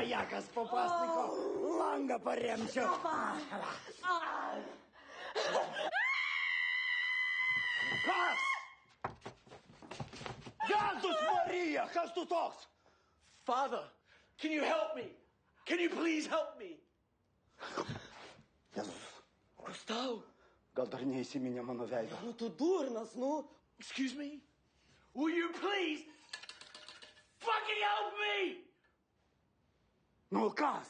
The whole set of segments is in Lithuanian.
Majakas papasniko. Langą paremsiu. Kas? Jėzus Marija, kas tu toks? Father, can you help me? Can you please help me? Jėzus. Kas tau? Gal dar neįsiminė mano veido. Nu, tu durnas, nu. Excuse me? Will you please fucking help me? Nu, kas?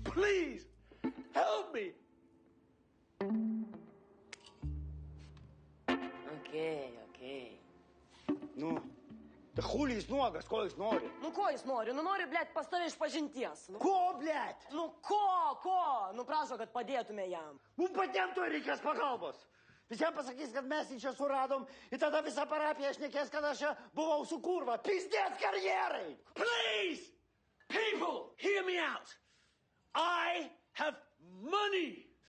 Please help me. Okei. Nu, tai huli jis nuogas, ko jis nori? Nu, ko jis nori? Nu, nori, blėt, pas tave iš pažinties. Nu, Ko, blėt? nu ko? Nu, prašo, kad padėtume jam. Mums patiems to reikės pagalbos. Visiems pasakys, kad mes jį čia suradom ir tada visą parapiją šnekės, kad aš čia buvau su kurva. Pizdėt karjerai! Please! People, hear me out. I have money.